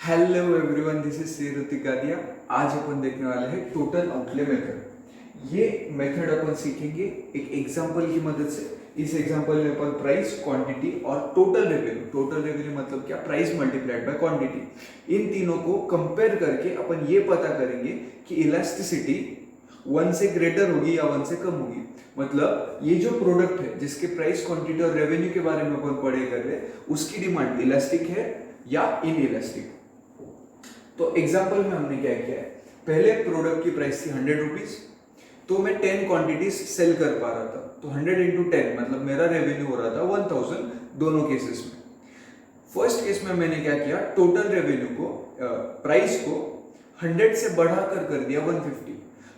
Hello everyone, this is Shriruti Gadia. आज अपन देखने वाले हैं टोटल आउटले मेथड। ये मेथड अपन सीखेंगे एक एग्जांपल की मदद से। इस एग्जांपल में अपन प्राइस, क्वांटिटी और टोटल रेवेन्यू मतलब क्या, प्राइस मल्टीप्लाइड बाय क्वांटिटी, इन तीनों को कंपेयर करके अपन ये पता करेंगे कि इलास्टिसिटी 1 से ग्रेटर होगी या 1 से कम होगी। मतलब ये जो प्रोडक्ट है जिसके प्राइस, क्वांटिटी और रेवेन्यू के बारे में अपन पढ़े कर रहे हैं, उसकी डिमांड इलास्टिक है या इन इलास्टिक। तो एग्जांपल में हमने क्या किया है, पहले प्रोडक्ट की प्राइस थी 100 रुपीज, तो मैं 10 क्वांटिटीज सेल कर पा रहा था, तो 100 इंटू 10 मतलब मेरा रेवेन्यू हो रहा था 1000 दोनों केसेस में। फर्स्ट केस में मैंने क्या किया, टोटल रेवेन्यू को, प्राइस को 100 से बढ़ाकर कर दिया 150।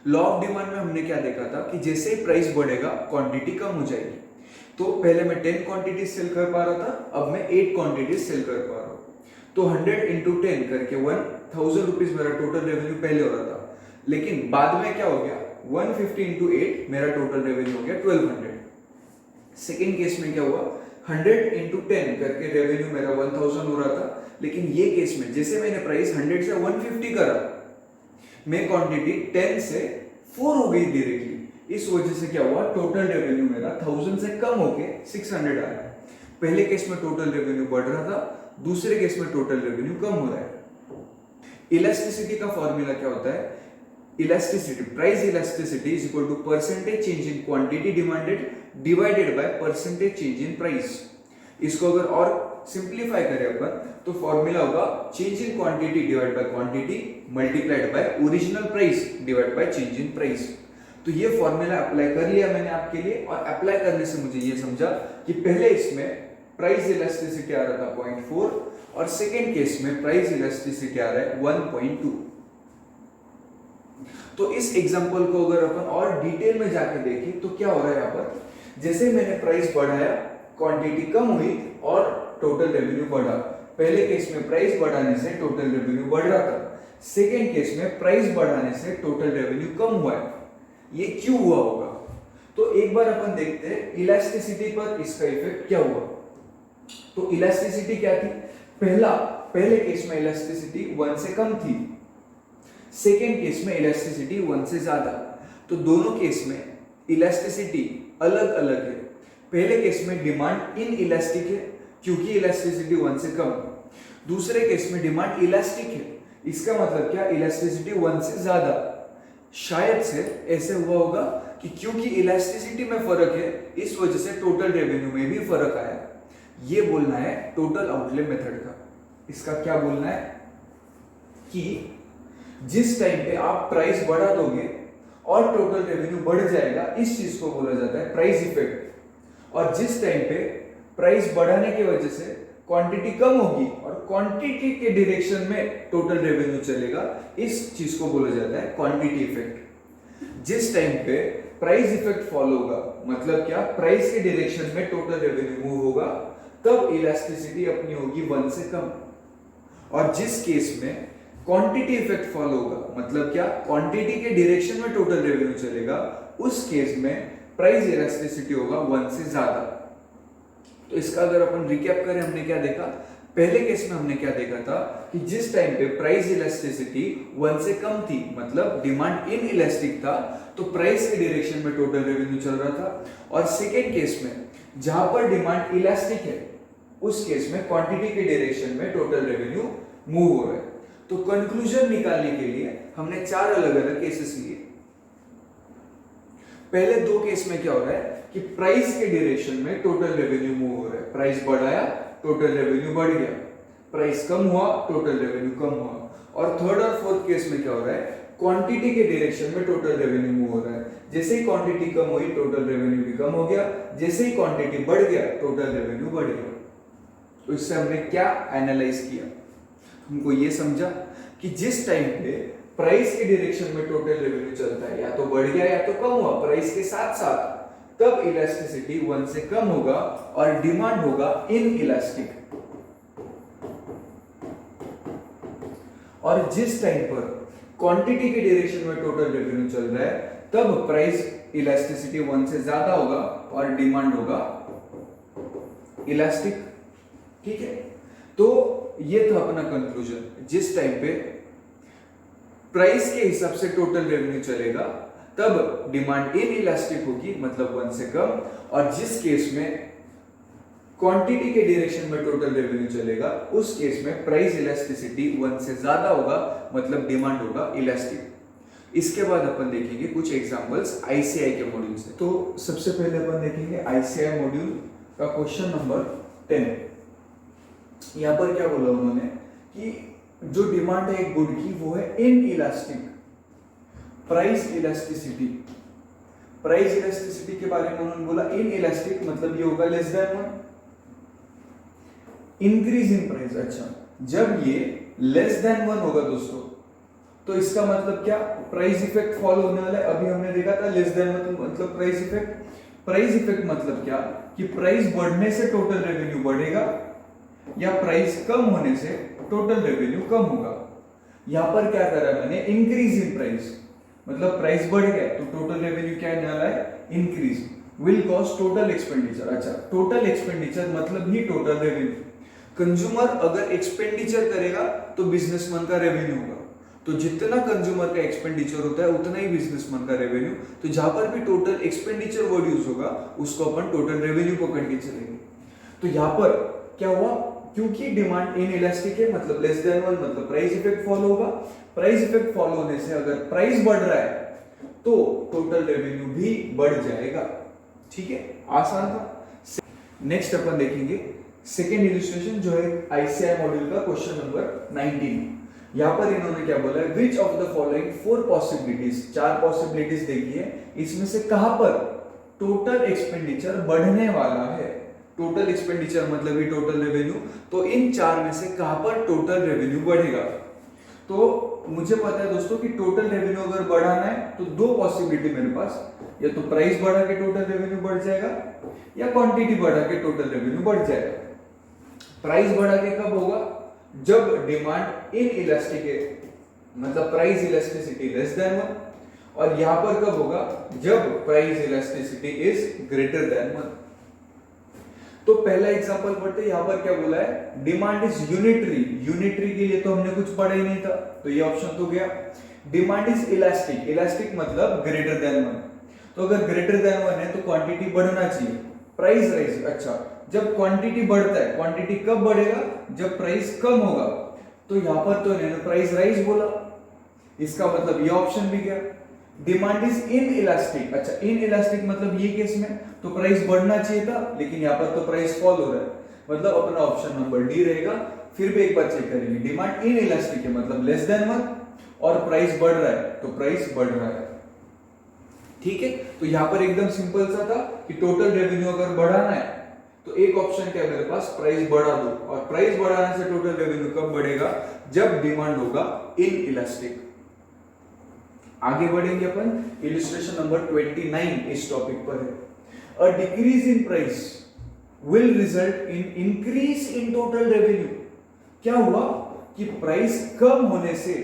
लॉ ऑफ डिमांड में हमने क्या देखा था कि जैसे ही प्राइस बढ़ेगा क्वांटिटी कम हो जाएगी। तो पहले मैं 10 क्वांटिटीज सेल कर पा रहा था, अब मैं 8 क्वांटिटीज सेल कर पा रहा हूँ। तो 100 इंटू 10 करके 1000 रुपीज मेरा टोटल रेवेन्यू पहले हो रहा था, लेकिन बाद में क्या हो गया, 150 इंटू 8 मेरा टोटल रेवेन्यू हो गया 1200। सेकेंड केस में क्या हुआ, 100 इंटू 10 करके रेवेन्यू मेरा 1000 हो रहा था, लेकिन ये केस में जैसे मैंने प्राइस 100 से 150 करा, मैं क्वांटिटी 10 से 4 हो गई डायरेक्टली। इस वजह से क्या हुआ, टोटल रेवेन्यू मेरा 1000 से कम होके 600 आया। पहले केस में टोटल रेवेन्यू बढ़ रहा था, दूसरे केस में टोटल रेवेन्यू कम हो रहा है। इलास्टिसिटी का फॉर्मूला क्या होता है, elasticity, price elasticity is equal to percentage change in quantity demanded divided by percentage change in price. इसको अगर और सिंपलीफाई करें अपन तो फॉर्मूला होगा change in quantity divide by quantity multiplied by original price divide by change in price. तो ये formula apply कर लिया मैंने आपके लिए, और अप्लाई करने से मुझे ये समझा कि पहले इसमें प्राइस इलास्टिसिटी आ रहा था 0.4 और सेकेंड केस में प्राइस इलास्टिसिटी आ रहा है 1.2। तो इस एग्जांपल को अगर अपन और डिटेल में जाके देखें तो क्या हो रहा है, यहाँ पर जैसे मैंने प्राइस बढ़ाया क्वांटिटी कम हुई और टोटल रेवेन्यू बढ़ा। पहले केस में प्राइस बढ़ाने से टोटल रेवेन्यू बढ़ रहा था, सेकेंड केस में प्राइस बढ़ाने से टोटल रेवेन्यू कम हुआ है। ये क्यों हुआ होगा, तो एक बार अपन देखते हैं इलास्टिसिटी पर इसका इफेक्ट क्या हुआ। तो इलास्टिसिटी क्या थी, पहले केस में इलास्टिसिटी 1 से कम थी, सेकेंड केस में इलास्टिसिटी 1 से ज्यादा। तो दोनों केस में इलास्टिसिटी अलग अलग है। पहले केस में डिमांड इन इलास्टिक है क्योंकि इलास्टिसिटी 1 से कम, दूसरे केस में डिमांड इलास्टिक है, इसका मतलब क्या, इलास्टिसिटी 1 से ज्यादा। शायद से ऐसे हुआ होगा कि क्योंकि इलास्टिसिटी में फर्क है इस वजह से टोटल रेवेन्यू में भी फर्क आया। ये बोलना है टोटल आउटले मेथड का। इसका क्या बोलना है कि जिस टाइम पे आप प्राइस बढ़ा दोगे और टोटल रेवेन्यू बढ़ जाएगा, इस चीज को बोला जाता है प्राइस इफेक्ट। और जिस टाइम पे प्राइस बढ़ाने की वजह से क्वांटिटी कम होगी और क्वांटिटी के डायरेक्शन में टोटल रेवेन्यू चलेगा, इस चीज को बोला जाता है क्वांटिटी इफेक्ट। जिस टाइम पे प्राइस इफेक्ट फॉलो होगा, मतलब क्या, प्राइस के डायरेक्शन में टोटल रेवेन्यू मूव होगा, तब इलास्टिसिटी अपनी होगी 1 से कम। और जिस केस में क्वांटिटी इफेक्ट फॉलो होगा, मतलब क्या, क्वांटिटी के डायरेक्शन में टोटल रेवेन्यू चलेगा, उस केस में प्राइस इलास्टिसिटी होगा 1 से ज्यादा। तो इसका अगर अपन रिकैप करें, हमने क्या देखा, पहले केस में हमने क्या देखा था कि जिस टाइम पे प्राइस इलास्टिसिटी 1 से कम थी, मतलब डिमांड इन इलास्टिक था, तो प्राइस के डायरेक्शन में टोटल रेवेन्यू चल रहा था। और सेकेंड केस में जहां पर डिमांड इलास्टिक है, उस केस में क्वांटिटी के डायरेक्शन में टोटल रेवेन्यू मूव हो रहा है। तो कंक्लूजन निकालने के लिए हमने 4 अलग अलग केसेस लिए। पहले 2 केस में क्या हो रहा है कि प्राइस के डायरेक्शन में टोटल रेवेन्यू मूव हो रहा है, प्राइस बढ़ाया टोटल रेवेन्यू बढ़ गया, प्राइस कम हुआ टोटल रेवेन्यू कम हुआ। और थर्ड और फोर्थ केस में क्या हो रहा है, क्वांटिटी के डायरेक्शन में टोटल रेवेन्यू मूव हो रहा है। जैसे ही क्वांटिटी कम हुई टोटल रेवेन्यू भी कम हो गया, जैसे ही क्वांटिटी बढ़ गया टोटल रेवेन्यू बढ़ गया। तो इससे हमने क्या एनालाइज किया, हमको ये समझा कि जिस टाइम पे प्राइस के डायरेक्शन में टोटल रेवेन्यू चलता है, या तो बढ़ गया या तो कम हुआ प्राइस के साथ साथ, तब इलास्टिसिटी 1 से कम होगा और डिमांड होगा इन इलास्टिक। और जिस टाइम पर क्वांटिटी के डायरेक्शन में टोटल रेवेन्यू चल रहा है, तब प्राइस इलास्टिसिटी 1 से ज्यादा होगा और डिमांड होगा इलास्टिक। ठीक है, तो ये था अपना कंक्लूजन। जिस टाइम पे प्राइस के हिसाब से टोटल रेवेन्यू चलेगा तब डिमांड इनइलास्टिक होगी, मतलब 1 से कम, और जिस केस में क्वांटिटी के डायरेक्शन में टोटल रेवेन्यू चलेगा उस केस में प्राइस इलास्टिसिटी 1 से ज्यादा होगा, मतलब डिमांड होगा इलास्टिक। इसके बाद अपन देखेंगे कुछ एग्जांपल्स आईसीआई के मॉड्यूल से। तो सबसे पहले अपन देखेंगे आईसीआई मॉड्यूल का क्वेश्चन नंबर 10। यहां पर क्या बोला उन्होंने कि जो डिमांड है एक गुड की वो है inelastic. Price elasticity, price elasticity के बारे में उन्होंने बोला इनइलास्टिक मतलब ये होगा less than 1। Increase in price, अच्छा जब ये लेस देन 1 होगा दोस्तों तो इसका मतलब क्या, प्राइस इफेक्ट फॉलो होने वाला है। अभी हमने देखा था लेस देन मतलब प्राइस इफेक्ट। प्राइस इफेक्ट मतलब क्या कि प्राइस बढ़ने से टोटल रेवेन्यू बढ़ेगा या प्राइस कम होने से टोटल रेवेन्यू कम होगा। यहां पर क्या करा मैंने, इंक्रीज इन प्राइस, मतलब प्राइस बढ़ गया तो टोटल रेवेन्यू क्या आने वाला है, increase. Will cost total expenditure, अच्छा टोटल एक्सपेंडिचर मतलब ही टोटल रेवेन्यू। कंज्यूमर अगर एक्सपेंडिचर करेगा तो बिजनेसमैन का रेवेन्यू होगा, तो जितना कंज्यूमर का एक्सपेंडिचर होता है उतना ही बिजनेसमैन का रेवेन्यू। तो जहां पर भी टोटल एक्सपेंडिचर वर्ड यूज होगा उसको अपन टोटल रेवेन्यू पकड़ के चलेंगे। तो यहां पर क्या हुआ, क्योंकि डिमांड इनइलास्टिक है मतलब लेस देन 1 मतलब प्राइस इफेक्ट फॉलो होगा। प्राइस इफेक्ट फॉलो होने से अगर प्राइस बढ़ रहा है तो टोटल रेवेन्यू भी बढ़ जाएगा। ठीक है, आसान था। नेक्स्ट अपन देखेंगे सेकेंड इलस्ट्रेशन जो है आईसीआई मॉड्यूल का क्वेश्चन नंबर 19। यहां पर इन्होंने क्या बोला है, which of the following 4 possibilities, 4 possibilities देखी है, इसमें से कहां पर टोटल एक्सपेंडिचर बढ़ने वाला है। टोटल एक्सपेंडिचर मतलब ही टोटल रेवेन्यू, तो इन 4 में से कहां पर टोटल रेवेन्यू बढ़ेगा। तो मुझे पता है दोस्तों कि टोटल रेवेन्यू अगर बढ़ाना है तो 2 पॉसिबिलिटी मेरे पास, या तो प्राइस बढ़ा के टोटल रेवेन्यू बढ़ जाएगा या क्वांटिटी बढ़ा के टोटल रेवेन्यू बढ़ जाएगा। प्राइस बढ़ा के कब होगा, जब डिमांड इनइलास्टिक है मतलब प्राइस इलास्टिसिटी लेस देन 1, और यहां पर कब होगा, जब price elasticity is greater than 1। तो पहला एग्जांपल पढ़ते हैं। यहां पर क्या बोला है, डिमांड इज यूनिटरी। यूनिटरी के लिए तो हमने कुछ पढ़ा ही नहीं था, तो ये ऑप्शन तो गया। डिमांड इज इलास्टिक, इलास्टिक मतलब ग्रेटर देन 1, तो अगर ग्रेटर देन 1 है तो क्वांटिटी बढ़ना चाहिए। प्राइस राइज, अच्छा जब क्वांटिटी बढ़ता है, क्वांटिटी कब बढ़ेगा, जब प्राइस कम होगा, तो यहां पर तो इन्होंने प्राइस राइज बोला, इसका मतलब ये ऑप्शन भी गया। डिमांड इज इनइलास्टिक, अच्छा इनइलास्टिक मतलब ये केस में तो प्राइस बढ़ना चाहिए था, लेकिन यहां पर तो प्राइस फॉल हो रहा है, मतलब अपना ऑप्शन नंबर डी रहेगा। फिर भी एक बार चेक करेंगे, डिमांड इनइलास्टिक है मतलब लेस देन 1 और प्राइस बढ़ रहा है तो प्राइस बढ़ रहा है। ठीक है, तो यहां पर एकदम सिंपल सा था कि टोटल रेवेन्यू अगर बढ़ाना है तो एक ऑप्शन क्या है मेरे पास, प्राइस बढ़ा दो, और प्राइस बढ़ाने से टोटल रेवेन्यू कब बढ़ेगा, जब डिमांड होगा इनइलास्टिक। आगे बढ़ेंगे अपन, इलस्ट्रेशन नंबर 29 इस टॉपिक पर है। A decrease in price will result in increase in total revenue. क्या हुआ कि प्राइस कम होने से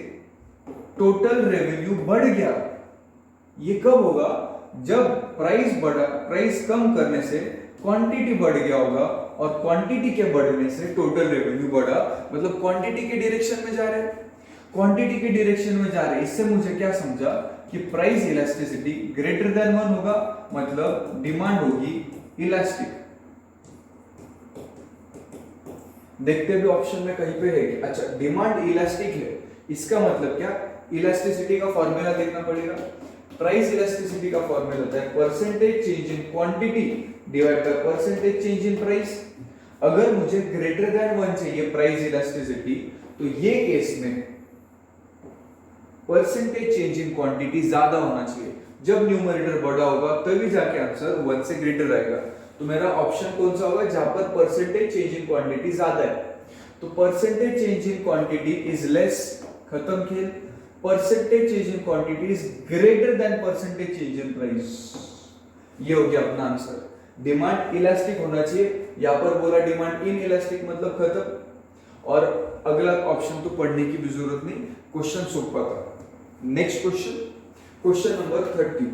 टोटल रेवेन्यू बढ़ गया। ये कब होगा, जब प्राइस बढ़ा, प्राइस कम करने से क्वांटिटी बढ़ गया होगा, और क्वांटिटी के बढ़ने से टोटल रेवेन्यू बढ़ा, मतलब क्वांटिटी के डायरेक्शन में जा रहे हैं, क्वांटिटी के डायरेक्शन में जा रहे हैं। इससे मुझे क्या समझा कि प्राइस इलास्टिसिटी ग्रेटर देन 1 होगा, मतलब डिमांड होगी इलास्टिक। देखते भी ऑप्शन में कहीं पे है कि अच्छा डिमांड इलास्टिक है, इसका मतलब क्या, इलास्टिसिटी का फॉर्मूला देखना पड़ेगा। प्राइस इलास्टिसिटी का फॉर्मूला होता है percentage change in quantity divide bye percentage change in price. अगर मुझे ग्रेटर देन 1 चाहिए प्राइस इलास्टिसिटी, तो ये केस में परसेंटेज चेंज इन क्वांटिटी ज्यादा होना चाहिए। जब न्यूमरेटर बड़ा होगा तभी जाके आंसर 1 से ग्रेटर आएगा। तो मेरा ऑप्शन कौन सा होगा, जहां पर परसेंटेज चेंज इन क्वांटिटी ज्यादा है। तो percentage change in quantity is less, खत्म खेल। Percentage change in quantity is greater than percentage change in price. ये हो गया अपना आंसर। डिमांड इलास्टिक होना चाहिए, यहां पर बोला डिमांड इन इलास्टिक मतलब खत्म। और अगला ऑप्शन तो पढ़ने की भी जरूरत नहीं, क्वेश्चन सोपा था। Next question, question number 30।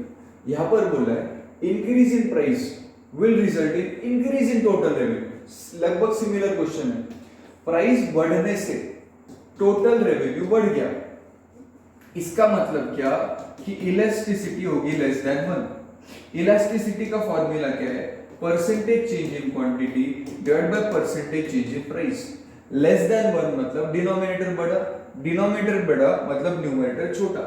यहां पर बोला है increase in price will result in increase in total revenue. लगभग सिमिलर क्वेश्चन है। प्राइस बढ़ने से टोटल रेवेन्यू बढ़ गया। इसका मतलब क्या कि इलास्टिसिटी होगी लेस देन 1। इलास्टिसिटी का फॉर्मूला क्या है? Percentage change in quantity divide bye percentage change in price. Less than 1 मतलब डिनोमिनेटर बड़ा, डिनोमिनेटर बड़ा मतलब न्यूमरेटर छोटा।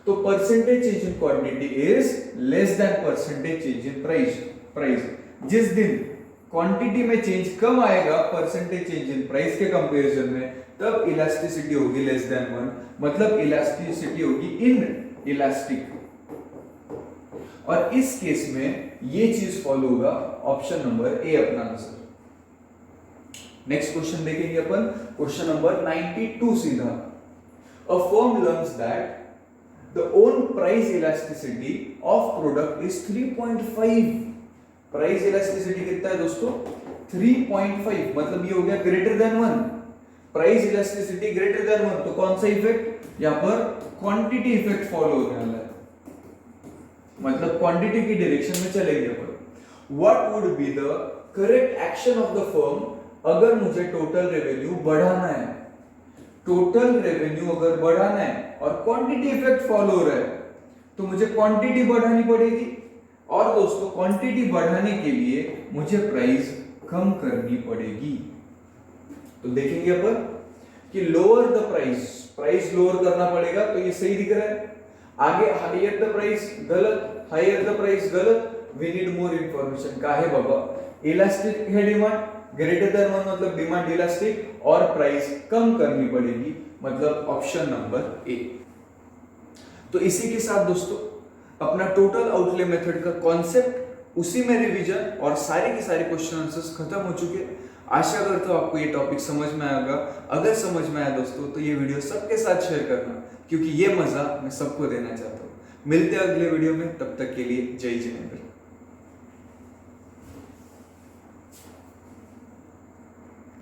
तो percentage change in quantity is less than percentage change in price. जिस दिन क्वांटिटी में चेंज कम आएगा परसेंटेज चेंज इन प्राइस के कंपैरिजन में, तब इलास्टिसिटी होगी लेस देन 1, मतलब इलास्टिसिटी होगी इन इलास्टिक। और इस केस में ये चीज फॉलो होगा, ऑप्शन नंबर ए अपना आंसर। नेक्स्ट क्वेश्चन देखेंगे अपन, क्वेश्चन नंबर 92 सीधा। A firm learns that the own price elasticity of product is 3.5। Price elasticity कितना है दोस्तों? 3.5, मतलब ये हो गया greater than 1। Price elasticity greater than 1, तो कौन सा इफेक्ट? यहां पर क्वांटिटी इफेक्ट फॉलो होने वाला है, मतलब क्वांटिटी की डायरेक्शन में चलेंगे अपन। What would be the correct action of the firm अगर मुझे टोटल रेवेन्यू बढ़ाना है? टोटल रेवेन्यू अगर बढ़ाना है और क्वांटिटी इफेक्ट फॉलो हो रहा है, तो मुझे क्वांटिटी बढ़ानी पड़ेगी। और दोस्तों क्वांटिटी बढ़ाने के लिए मुझे प्राइस कम करनी पड़ेगी। तो देखेंगे अपन कि लोअर द प्राइस लोअर करना पड़ेगा, तो ये सही दिख रहा है। आगे हायर द प्राइस गलत, हायर द प्राइस गलत। We need more information. का है बाबा? इलास्टिक है डिमांड, ग्रेटर देन 1 मतलब डिमांड इलास्टिक, और प्राइस कम करनी पड़ेगी, मतलब ऑप्शन नंबर ए। तो इसी के साथ दोस्तों अपना टोटल आउटले मेथड का कॉन्सेप्ट, उसी में रिवीजन और सारे के सारे क्वेश्चन आंसर्स खत्म हो चुके हैं। आशा करता हूं आपको ये टॉपिक समझ में आएगा। अगर समझ में आया दोस्तों तो ये वीडियो सबके साथ शेयर करना, क्योंकि ये मजा मैं सबको देना चाहता हूं। मिलते हैं अगले वीडियो में, तब तक के लिए जय जिनेंद्र।